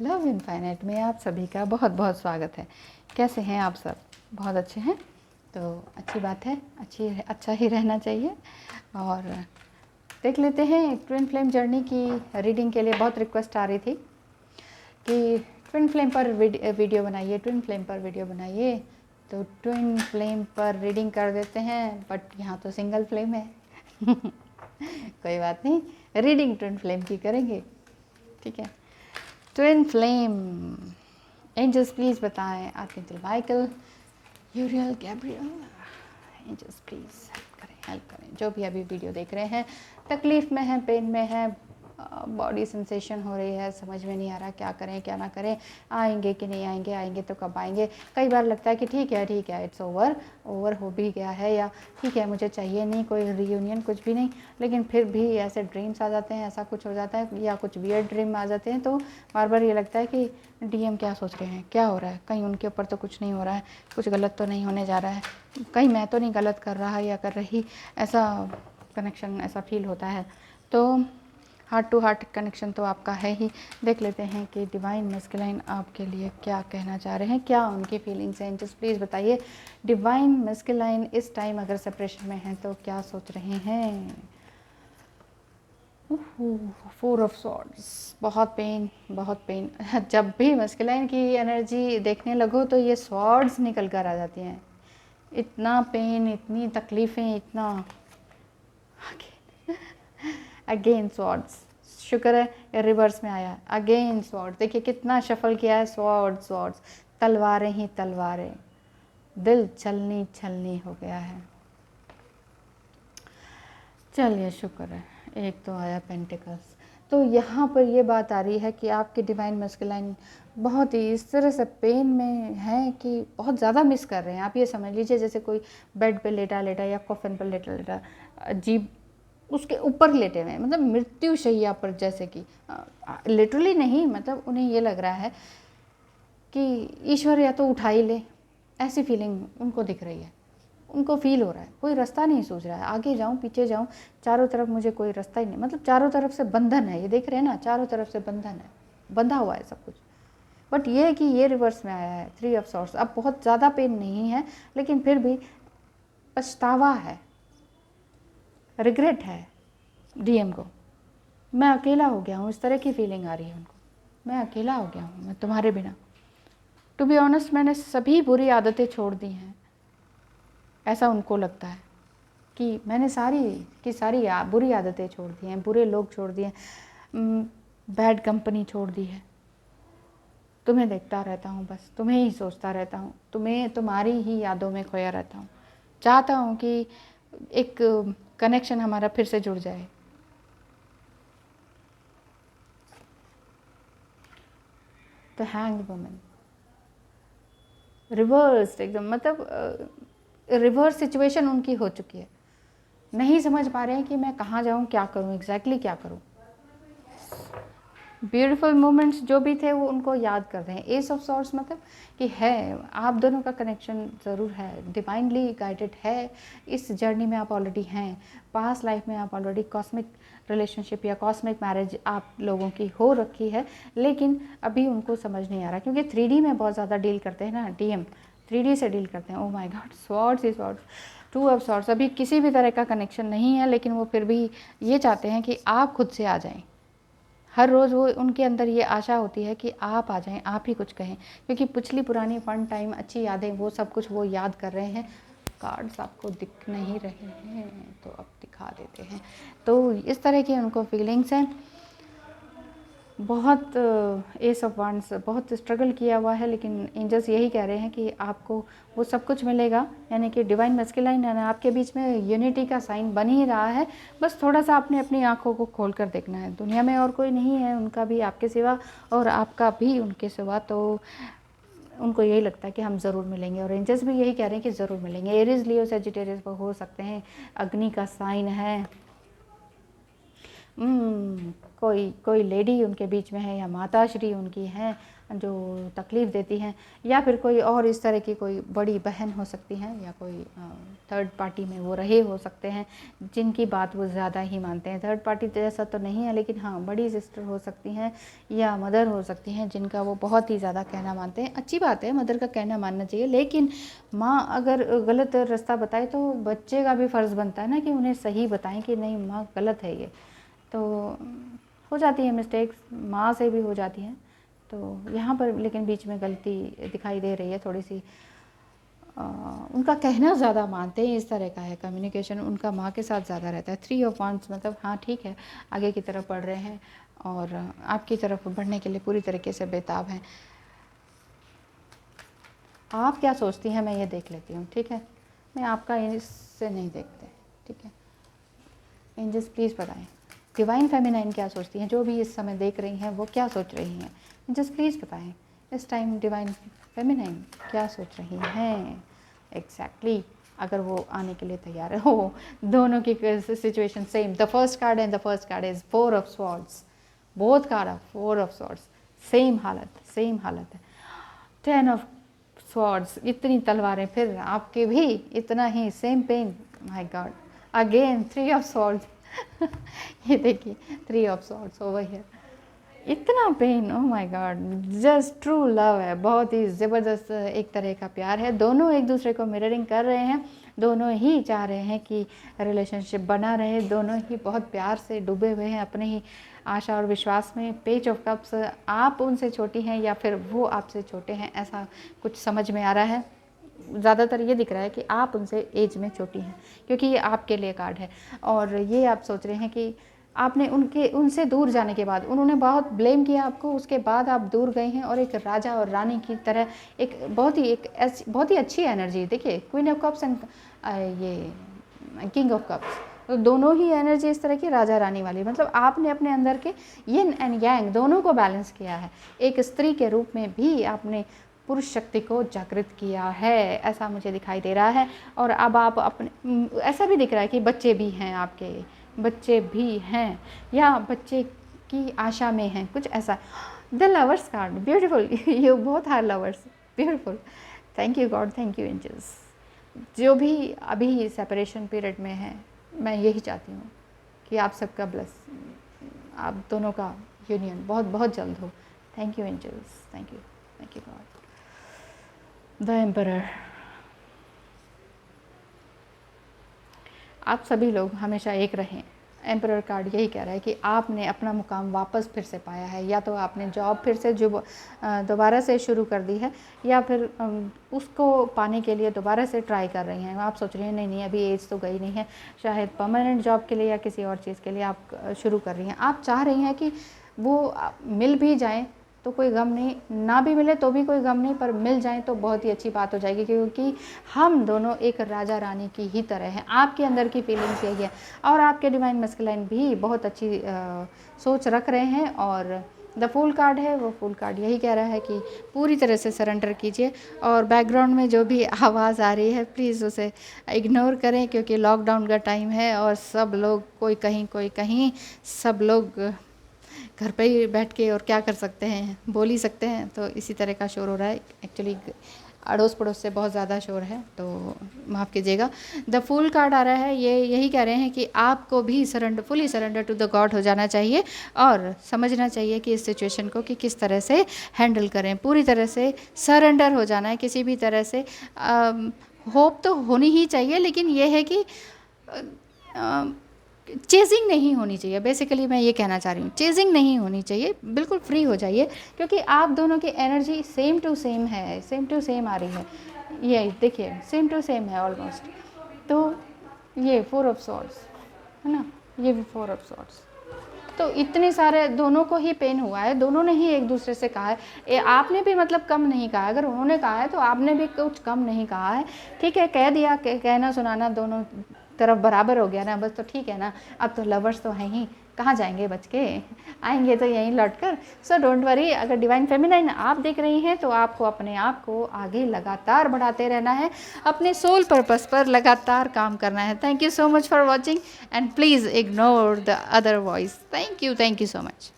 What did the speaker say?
Love infinite में आप सभी का बहुत बहुत स्वागत है। कैसे हैं आप सब? बहुत अच्छे हैं तो अच्छी बात है, अच्छा ही रहना चाहिए। और देख लेते हैं ट्विन फ्लेम जर्नी की रीडिंग के लिए बहुत रिक्वेस्ट आ रही थी कि ट्विन फ्लेम पर वीडियो बनाइए, ट्विन फ्लेम पर वीडियो बनाइए। तो ट्विन फ्लेम पर रीडिंग कर देते हैं, बट यहाँ तो सिंगल फ्लेम है। कोई बात नहीं, रीडिंग ट्विन फ्लेम की करेंगे, ठीक है। ट्विन फ्लेम एंजल्स प्लीज़ बताएं, archangel Michael, Uriel, Gabriel, angels please help करें। जो भी अभी वीडियो देख रहे हैं, तकलीफ़ में हैं, पेन में हैं, बॉडी सेंसेशन हो रही है, समझ में नहीं आ रहा क्या करें क्या ना करें, आएंगे कि नहीं आएंगे, आएंगे तो कब आएंगे। कई बार लगता है कि ठीक है इट्स ओवर हो भी गया है, या ठीक है मुझे चाहिए नहीं कोई रीयूनियन, कुछ भी नहीं। लेकिन फिर भी ऐसे ड्रीम्स आ जाते हैं, ऐसा कुछ हो जाता है, या कुछ वियर्ड ड्रीम आ जाते हैं, तो बार बार ये लगता है कि डीएम क्या सोच रहे हैं, क्या हो रहा है, कहीं उनके ऊपर तो कुछ नहीं हो रहा है, कुछ गलत तो नहीं होने जा रहा है, कहीं मैं तो नहीं गलत कर रहा या कर रही, ऐसा कनेक्शन ऐसा फील होता है। तो हार्ट टू हार्ट कनेक्शन तो आपका है ही। देख लेते हैं कि डिवाइन मस्कुलाइन आपके लिए क्या कहना चाह रहे हैं, क्या उनकी फीलिंग्स हैं। जस्ट प्लीज़ बताइए डिवाइन मस्कुलाइन इस टाइम अगर सेपरेशन में हैं तो क्या सोच रहे हैं। 4 ऑफ सॉर्ड्स, बहुत पेन। जब भी मस्कुलाइन की एनर्जी देखने लगो तो ये सॉर्ड्स निकल कर आ जाती हैं। इतना पेन, इतनी तकलीफ़ें, इतना अगेन स्वॉर्ड्स, शुक्र है ये रिवर्स में आया। अगेन स्वॉर्ड्स, देखिए कितना शफल किया है। स्वॉर्ड्स, तलवारें ही तलवारें, दिल छलनी छलनी हो गया है। चलिए शुक्र है, एक तो आया पेंटिकल्स। तो यहाँ पर ये बात आ रही है कि आपके डिवाइन मस्कुलाइन बहुत ही इस तरह से पेन में है कि बहुत ज़्यादा मिस कर रहे हैं। आप ये समझ लीजिए जैसे कोई बेड पे लेटा या कॉफिन पर लेटा अजीब उसके ऊपर लेटे हुए हैं, मतलब मृत्यु शैया पर, जैसे कि लिटरली नहीं, मतलब उन्हें ये लग रहा है कि ईश्वर या तो उठा ही ले, ऐसी फीलिंग उनको दिख रही है। उनको फील हो रहा है कोई रास्ता नहीं सूझ रहा है, आगे जाऊं पीछे जाऊं, चारों तरफ मुझे कोई रास्ता ही नहीं, मतलब चारों तरफ से बंधन है। ये देख रहे हैं ना, चारों तरफ से बंधन है, बंधा हुआ है सब कुछ। बट ये है कि ये रिवर्स में आया है 3 ऑफ सॉर्ड्स। अब बहुत ज़्यादा पेन नहीं है, लेकिन फिर भी पछतावा है, रिग्रेट है डीएम को। मैं अकेला हो गया हूँ, इस तरह की फीलिंग आ रही है उनको। मैं अकेला हो गया हूँ, मैं तुम्हारे बिना। टू बी ऑनेस्ट, मैंने सभी बुरी आदतें छोड़ दी हैं, ऐसा उनको लगता है कि मैंने सारी बुरी आदतें छोड़ दी हैं, बुरे लोग छोड़ दिए, बैड कंपनी छोड़ दी है। तुम्हें देखता रहता हूँ, बस तुम्हें ही सोचता रहता हूँ, तुम्हारी ही यादों में खोया रहता हूँ। चाहता हूँ कि एक कनेक्शन हमारा फिर से जुड़ जाए। द हैंग्ड वुमन रिवर्स एकदम, मतलब रिवर्स सिचुएशन उनकी हो चुकी है। नहीं समझ पा रहे हैं कि मैं कहाँ जाऊँ, क्या करूँ, एग्जैक्टली क्या करूँ। ब्यूटीफुल मोमेंट्स जो भी थे वो उनको याद कर रहे हैं। एस ऑफ सॉर्ड्स मतलब कि है, आप दोनों का कनेक्शन ज़रूर है, डिवाइनली गाइडेड है। इस जर्नी में आप ऑलरेडी हैं, पास्ट लाइफ में आप ऑलरेडी कॉस्मिक रिलेशनशिप या कॉस्मिक मैरिज आप लोगों की हो रखी है, लेकिन अभी उनको समझ नहीं आ रहा, क्योंकि 3D में बहुत ज़्यादा डील करते हैं ना डीएम, 3D से डील करते हैं। ओह my God, swords he swords, 2 of swords. अभी किसी भी तरह का कनेक्शन नहीं है, लेकिन वो फिर भी ये चाहते हैं कि आप खुद से आ जाएं। हर रोज़ वो उनके अंदर ये आशा होती है कि आप आ जाएं, आप ही कुछ कहें, क्योंकि पिछली पुरानी फन टाइम, अच्छी यादें, वो सब कुछ वो याद कर रहे हैं। कार्ड्स आपको दिख नहीं रहे हैं तो अब दिखा देते हैं। तो इस तरह की उनको फीलिंग्स हैं। बहुत एस ऑफ वांड्स, बहुत स्ट्रगल किया हुआ है, लेकिन एंजल्स यही कह रहे हैं कि आपको वो सब कुछ मिलेगा। यानी कि डिवाइन मस्कुलाइन है ना, आपके बीच में यूनिटी का साइन बन ही रहा है। बस थोड़ा सा आपने अपनी आंखों को खोल कर देखना है। दुनिया में और कोई नहीं है उनका भी आपके सिवा, और आपका भी उनके सिवा। तो उनको यही लगता है कि हम ज़रूर मिलेंगे, और एंजल्स भी यही कह रहे हैं कि ज़रूर मिलेंगे। एरीज, लियो, सजिटेरियस हो सकते हैं, अग्नि का साइन है। कोई कोई लेडी उनके बीच में है या माताश्री उनकी हैं जो तकलीफ़ देती हैं, या फिर कोई और इस तरह की कोई बड़ी बहन हो सकती हैं, या कोई थर्ड पार्टी में वो रहे हो सकते हैं जिनकी बात वो ज़्यादा ही मानते हैं। थर्ड पार्टी तो ऐसा तो नहीं है, लेकिन हाँ बड़ी सिस्टर हो सकती हैं या मदर हो सकती हैं जिनका वो बहुत ही ज़्यादा कहना मानते हैं। अच्छी बात है, मदर का कहना मानना चाहिए, लेकिन माँ अगर गलत रास्ता बताए तो बच्चे का भी फ़र्ज़ बनता है ना कि उन्हें सही बताएं कि नहीं माँ गलत है ये। तो हो जाती है मिस्टेक्स, माँ से भी हो जाती हैं। तो यहाँ पर लेकिन बीच में गलती दिखाई दे रही है थोड़ी सी। उनका कहना ज़्यादा मानते हैं, इस तरह का है कम्युनिकेशन उनका माँ के साथ ज़्यादा रहता है। 3 ऑफ वांड्स मतलब हाँ ठीक है, आगे की तरफ बढ़ रहे हैं और आपकी तरफ बढ़ने के लिए पूरी तरीके से बेताब हैं। आप क्या सोचती हैं मैं ये देख लेती हूँ, ठीक है। मैं आपका इससे नहीं देखते, ठीक है। एंजल्स प्लीज़ बताएं डिवाइन फेमिनाइन क्या सोचती हैं, जो भी इस समय देख रही हैं वो क्या सोच रही हैं। एंजल्स प्लीज़ बताएं इस टाइम डिवाइन फेमिनाइन क्या सोच रही हैं एग्जैक्टली। अगर वो आने के लिए तैयार है हो। दोनों की situation same. The first card and the first card is 4 of swords, both card of 4 of swords, same हालत है। 10 ऑफ स्वॉर्ड्स, इतनी तलवारें, फिर आपके भी इतना ही same pain, my god. Again 3 of swords ये देखिए 3 ऑफ स्वॉर्ड्स ओवर हियर, इतना pain, oh my god. Just true love है, बहुत ही ज़बरदस्त एक तरह का प्यार है। दोनों एक दूसरे को मिररिंग कर रहे हैं, दोनों ही चाह रहे हैं कि रिलेशनशिप बना रहे, दोनों ही बहुत प्यार से डूबे हुए हैं अपने ही आशा और विश्वास में। पेज ऑफ कप्स, आप उनसे छोटी हैं या फिर वो आपसे छोटे हैं, ऐसा कुछ समझ में आ रहा है। ज़्यादातर ये दिख रहा है कि आप उनसे एज में छोटी हैं, क्योंकि ये आपके लिए कार्ड है। और ये आप सोच रहे हैं कि आपने उनसे दूर जाने के बाद उन्होंने बहुत ब्लेम किया आपको, उसके बाद आप दूर गए हैं और एक राजा और रानी की तरह एक बहुत ही अच्छी एनर्जी। देखिए क्वीन ऑफ कप्स एंड ये किंग ऑफ कप्स, तो दोनों ही एनर्जी इस तरह की राजा रानी वाली। मतलब आपने अपने अंदर के यिन एंड यांग दोनों को बैलेंस किया है। एक स्त्री के रूप में भी आपने पुरुष शक्ति को जागृत किया है, ऐसा मुझे दिखाई दे रहा है। और अब आप अपने, ऐसा भी दिख रहा है कि बच्चे भी हैं, आपके बच्चे भी हैं या बच्चे की आशा में हैं, कुछ ऐसा। The lovers card, beautiful you both are lovers, beautiful. Thank you God, thank you angels. जो भी अभी सेपरेशन पीरियड में है, मैं यही चाहती हूँ कि आप सबका आप दोनों का यूनियन बहुत बहुत जल्द हो। Thank you angels, thank you God. The emperor, आप सभी लोग हमेशा एक रहें। एम्परर कार्ड यही कह रहा है कि आपने अपना मुकाम वापस फिर से पाया है, या तो आपने जॉब फिर से दोबारा से शुरू कर दी है, या फिर उसको पाने के लिए दोबारा से ट्राई कर रही हैं। आप सोच रही हैं नहीं अभी एज तो गई नहीं है, शायद परमानेंट जॉब के लिए या किसी और चीज़ के लिए आप शुरू कर रही हैं। आप चाह रही हैं कि वो मिल भी जाएँ तो कोई गम नहीं, ना भी मिले तो भी कोई गम नहीं, पर मिल जाए तो बहुत ही अच्छी बात हो जाएगी, क्योंकि हम दोनों एक राजा रानी की ही तरह हैं। आपके अंदर की फीलिंग्स यही है, और आपके डिवाइन मस्कुलाइन भी बहुत अच्छी सोच रख रहे हैं। और द फूल कार्ड है, वो फूल कार्ड यही कह रहा है कि पूरी तरह से सरेंडर कीजिए। और बैकग्राउंड में जो भी आवाज़ आ रही है प्लीज़ उसे इग्नोर करें, क्योंकि लॉकडाउन का टाइम है और सब लोग कोई कहीं सब लोग घर पे ही बैठ के और क्या कर सकते हैं, बोल ही सकते हैं। तो इसी तरह का शोर हो रहा है। एक्चुअली अड़ोस पड़ोस से बहुत ज़्यादा शोर है, तो माफ़ कीजिएगा। द फूल कार्ड आ रहा है, ये यही कह रहे हैं कि आपको भी fully surrender to the God हो जाना चाहिए और समझना चाहिए कि इस सिचुएशन को कि किस तरह से हैंडल करें। पूरी तरह से सरेंडर हो जाना है किसी भी तरह से। होप तो होनी ही चाहिए, लेकिन ये है कि चेजिंग नहीं होनी चाहिए। बेसिकली मैं ये कहना चाह रही हूँ, चेजिंग नहीं होनी चाहिए, बिल्कुल फ्री हो जाइए, क्योंकि आप दोनों की एनर्जी सेम टू सेम है, सेम टू सेम आ रही है। ये देखिए सेम टू सेम है ऑलमोस्ट। तो ये 4 ऑफ स्वॉर्ड्स है ना, ये भी 4 ऑफ स्वॉर्ड्स। तो इतने सारे दोनों को ही पेन हुआ है, दोनों ने ही एक दूसरे से कहा है। आपने भी मतलब कम नहीं कहा, अगर उन्होंने कहा है तो आपने भी कुछ कम नहीं कहा है। ठीक है, कह दिया, कहना सुनाना दोनों तरफ बराबर हो गया ना, बस तो ठीक है ना। अब तो लवर्स तो हैं ही, कहाँ जाएंगे बच के, आएंगे तो यहीं लौट कर। सो डोंट वरी, अगर डिवाइन फेमिनाइन आप देख रही हैं तो आपको अपने आप को आगे लगातार बढ़ाते रहना है, अपने सोल पर्पस पर लगातार काम करना है। Thank you so much for watching and please ignore the other voice. Thank you so much.